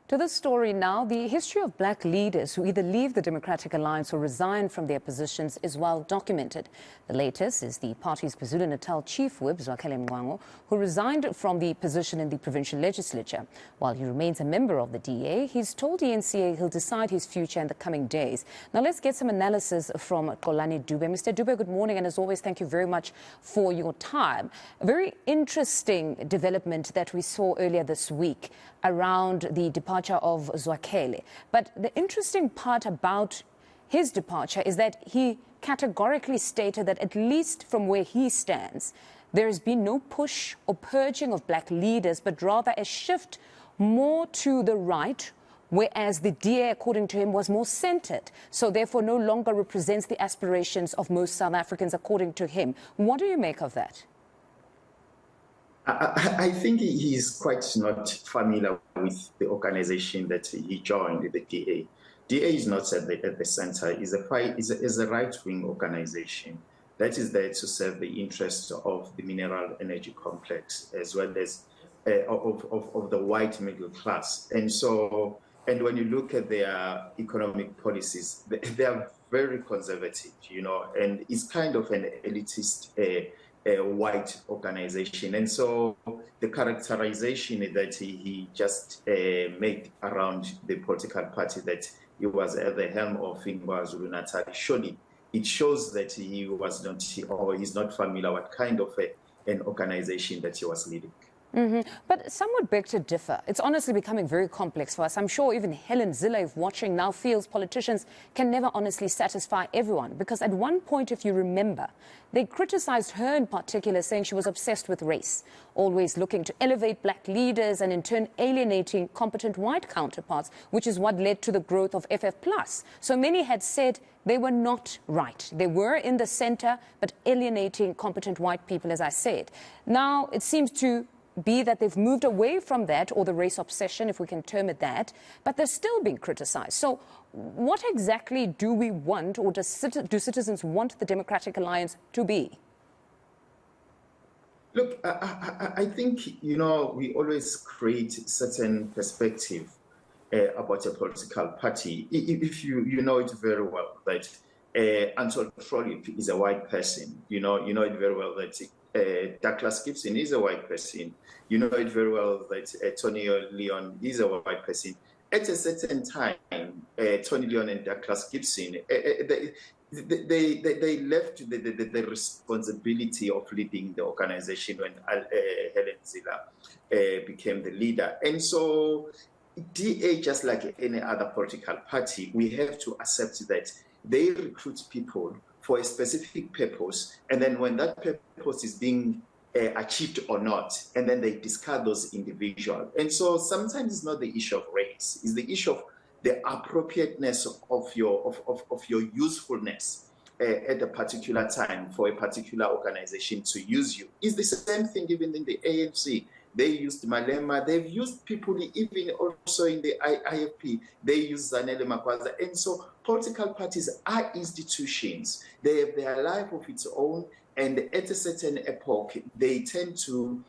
To this story now, the history of black leaders who either leave the Democratic Alliance or resign from their positions is well documented. The latest is the party's KwaZulu-Natal Chief Whip, Xolani Mncwango, who resigned from the position in the provincial legislature. While he remains a member of the DA, he's told the NCA he'll decide his future in the coming days. Now let's get some analysis from Xolani Dube. Mr. Dube, good morning, and as always, thank you very much for your time. A very interesting development that we saw earlier this week around the departure of Zwakele. But the interesting part about his departure is that he categorically stated that, at least from where he stands, there has been no push or purging of black leaders, but rather a shift more to the right, whereas the DA, according to him, was more centered, so therefore no longer represents the aspirations of most South Africans, according to him. What do you make of that? I think he is quite not familiar with the organization that he joined, the DA. DA is not at the center. It's a right-wing organization that is there to serve the interests of the mineral energy complex, as well as of the white middle class. And when you look at their economic policies, they are very conservative, and it's kind of an elitist a white organization. And so the characterization that he just made around the political party that he was at the helm of in KwaZulu-Natal, surely it shows that he was not, or he's not familiar what kind of an organization that he was leading. But some would beg to differ. It's honestly becoming very complex for us. I'm sure even Helen Zille, if watching now, feels politicians can never honestly satisfy everyone. Because at one point, if you remember, they criticized her in particular, saying she was obsessed with race, always looking to elevate black leaders and in turn alienating competent white counterparts, which is what led to the growth of FF+. So many had said they were not right. They were in the center, but alienating competent white people, as I said. Now it seems to be that they've moved away from that, or the race obsession, if we can term it that, but they're still being criticized. So what exactly do we want, or do citizens want the Democratic Alliance to be? Look, I think, we always create certain perspective about a political party. If you know it very well that Anton Trollip is a white person, you know it very well that Douglas Gibson is a white person. You know it very well that Tony Leon is a white person. At a certain time, Tony Leon and Douglas Gibson, they left the responsibility of leading the organization when Helen Zille became the leader. And so DA, just like any other political party, we have to accept that they recruit people for a specific purpose, and then when that purpose is being achieved or not, and then they discard those individuals. And so sometimes it's not the issue of race, it's the issue of the appropriateness of your usefulness at a particular time for a particular organization to use you. It's the same thing even in the ANC. They used Malema, they've used people even also in the IFP, they use Zanele Makwaza. And so political parties are institutions. They have their life of its own, and at a certain epoch, they tend to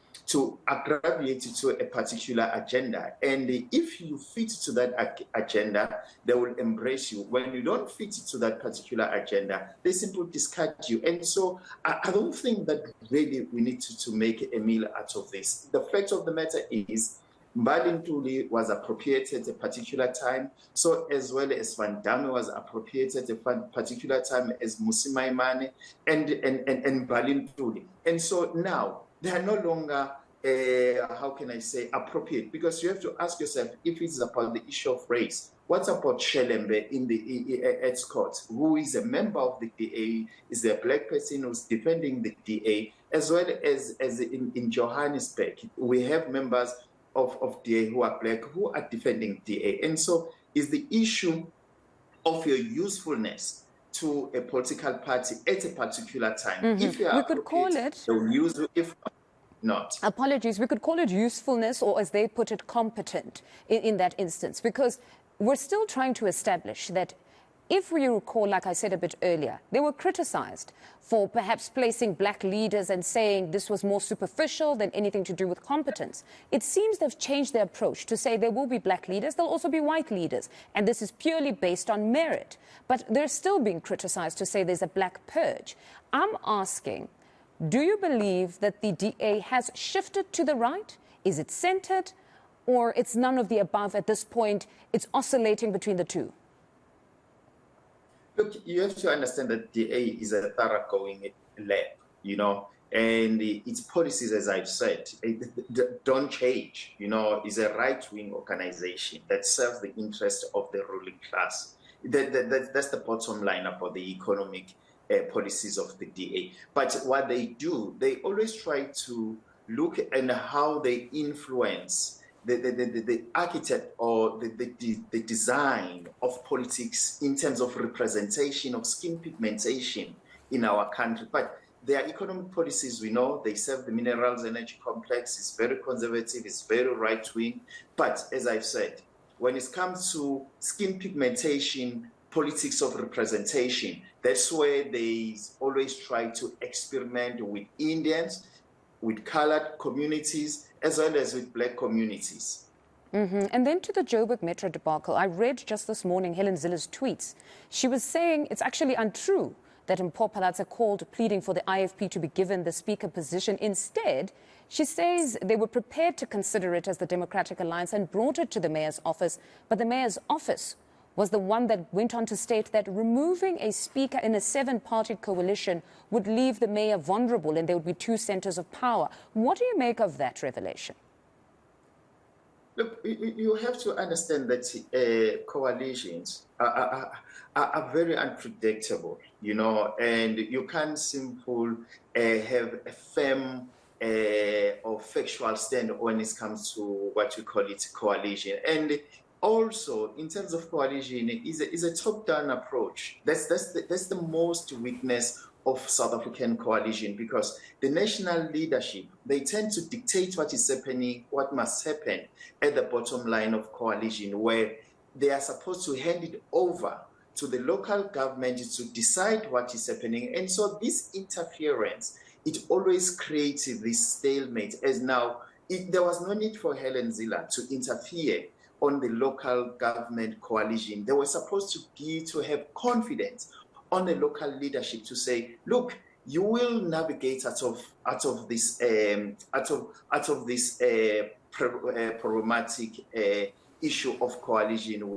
aggravate to a particular agenda. And if you fit to that agenda, they will embrace you. When you don't fit to that particular agenda, they simply discard you. And so I don't think that really we need to make a meal out of this. The fact of the matter is, Mbali Ntuli was appropriated at a particular time, so as well as Van Damme was appropriated at a particular time as Musimaimane and Mbali Ntuli. And so now, they are no longer, how can I say, appropriate, because you have to ask yourself, if it's about the issue of race, what about Shelembe in the Escort, who is a member of the DA, is a black person who's defending the DA, as well as in Johannesburg, we have members of DA who are black, who are defending DA. And so is the issue of your usefulness to a political party at a particular time. If you are, we could call it, they'll use you, if not. Apologies, we could call it usefulness, or as they put it, competent in that instance, because we're still trying to establish that if you recall, like I said a bit earlier, they were criticized for perhaps placing black leaders and saying this was more superficial than anything to do with competence. It seems they've changed their approach to say there will be black leaders, there'll also be white leaders, and this is purely based on merit. But they're still being criticized to say there's a black purge. I'm asking, do you believe that the DA has shifted to the right? Is it centered? Or it's none of the above at this point? It's oscillating between the two? Look, you have to understand that DA is a thoroughgoing lab, and its policies, as I've said, don't change. It's a right-wing organization that serves the interest of the ruling class. That's the bottom line about the economic policies of the DA. But what they do, they always try to look at how they influence the architect or the design of politics in terms of representation of skin pigmentation in our country. But their economic policies, we know, they serve the minerals energy complex. It's very conservative, it's very right-wing. But as I've said, when it comes to skin pigmentation, politics of representation, that's where they always try to experiment with Indians, with colored communities, as well as with black communities. And then to the Joburg Metro debacle, I read just this morning Helen Zilla's tweets. She was saying it's actually untrue that Mpho Phalatse called pleading for the IFP to be given the speaker position. Instead, she says they were prepared to consider it as the Democratic Alliance and brought it to the mayor's office, but the mayor's office was the one that went on to state that removing a speaker in a 7-party coalition would leave the mayor vulnerable and there would be 2 centers of power. What do you make of that revelation? Look, you have to understand that coalitions are very unpredictable, and you can't simply have a firm or factual stand when it comes to what you call it coalition. And also, in terms of coalition, is a top-down approach. That's the most weakness of South African coalition, because the national leadership, they tend to dictate what is happening, what must happen at the bottom line of coalition, where they are supposed to hand it over to the local government to decide what is happening. And so this interference, it always creates this stalemate. As now, there was no need for Helen Zille to interfere on the local government coalition. They were supposed to have confidence on the local leadership to say, look, you will navigate out of this problematic issue of coalition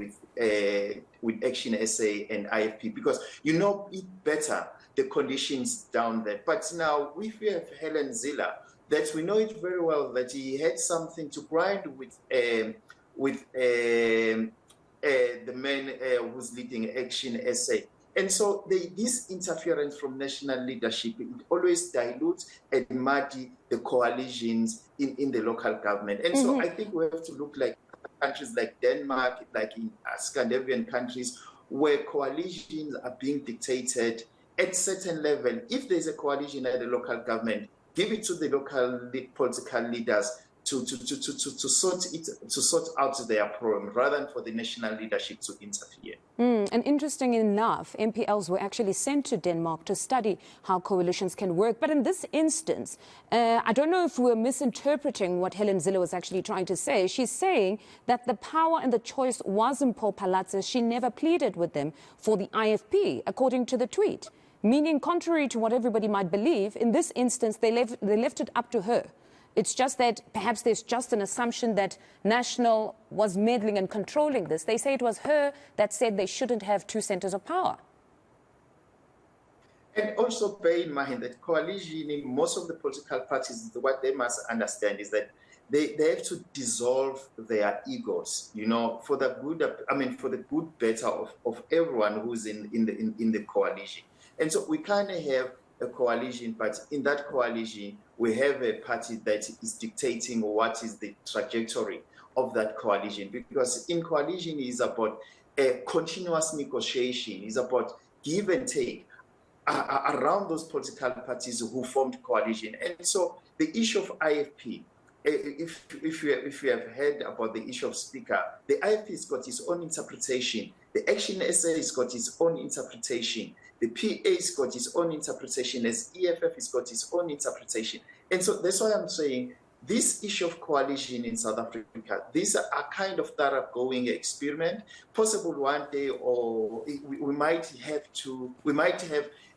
with Action SA and IFP, because you know it better, the conditions down there. But now if we have Helen Zille, that we know it very well that he had something to grind with the man who's leading Action SA. And so this interference from national leadership, it always dilutes and muddy the coalitions in the local government. And so I think we have to look like countries like Denmark, like in Scandinavian countries, where coalitions are being dictated at certain level. If there's a coalition at the local government, give it to the local political leaders to sort out their problem, rather than for the national leadership to interfere. And interesting enough, MPLs were actually sent to Denmark to study how coalitions can work. But in this instance, I don't know if we're misinterpreting what Helen Zille was actually trying to say. She's saying that the power and the choice was Mpho Phalatse. She never pleaded with them for the IFP, according to the tweet. Meaning, contrary to what everybody might believe, in this instance, they left it up to her. It's just that perhaps there's just an assumption that National was meddling and controlling this. They say it was her that said they shouldn't have 2 centers of power. And also bear in mind that coalition in most of the political parties, what they must understand is that they have to dissolve their egos, for the good better of everyone who's in the coalition. And so we can't have a coalition, but in that coalition, we have a party that is dictating what is the trajectory of that coalition. Because in coalition is about a continuous negotiation, is about give and take around those political parties who formed coalition. And so the issue of IFP, if you have heard about the issue of speaker, the IFP's got its own interpretation. The Action SA has got its own interpretation. The PA's got its own interpretation. As EFF has got its own interpretation. And so that's why I'm saying this issue of coalition in South Africa, these are kind of thoroughgoing experiment, possible one day, or we might have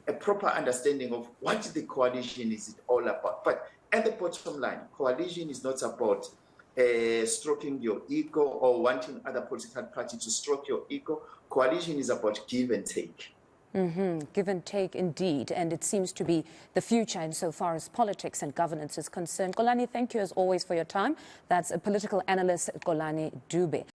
a proper understanding of what the coalition is all about. But at the bottom line, coalition is not about stroking your ego or wanting other political parties to stroke your ego. Coalition is about give and take. Give and take indeed, and it seems to be the future insofar as politics and governance is concerned. Xolani, thank you as always for your time. That's a political analyst, Xolani Dube.